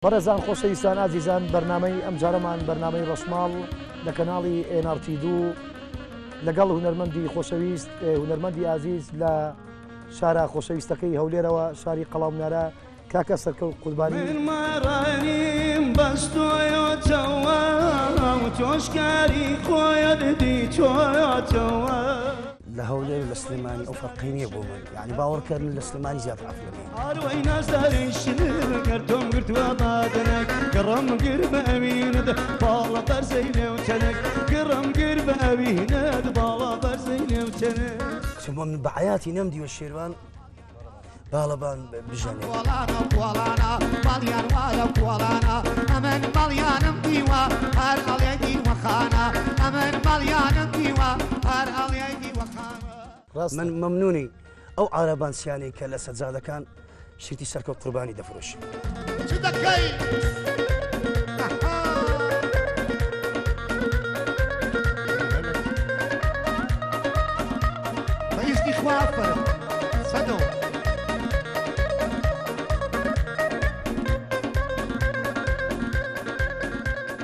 بەڕێزان خۆشەویستان ئازیزان بەرنامەی ئەم جارەمان بەرنامەی ڕەشماڵ لە کەناڵی NRT2 لەگەڵ هونەرمەندی خۆشەویست هونەرمەندی ئازیز لە شارە خۆشەویستەکەی هەولێرەوە شاری قەڵاونارە کاکە سەرکەوت قوربانی لە هەولێر و لە سلێمانی ئەو فەرقی نییە بۆ من یعنی باوەڕکردن لە سلێمانی زیاتر ئافرەتە ئاروەی نازداری شنر کردم گرتووە بادنێک گڕم گر بە ئەوینت باڵە بەرزەی لێوچەنێک گڕم گر بە ئەوینت باڵە بەرزەی لێوچەنێک چۆن من بە حەیاتی نەمدیوە شێروان باڵەبان بژەنێ وڵانە باڵیان وایە وڵانە ئەمن باڵیانم دیوە هەر ئەڵێدی وەخانە ئەمن باڵیانم دیوە هەر ئەڵێدی وەخانە من مەمنونی ئەو عارەبانسیانەی کە لە سەجادەکان شتی سەرکەوت قوربانی دەفرۆشی چ دەکەی؟ بەئیزنی خوا فەرم سەدەوە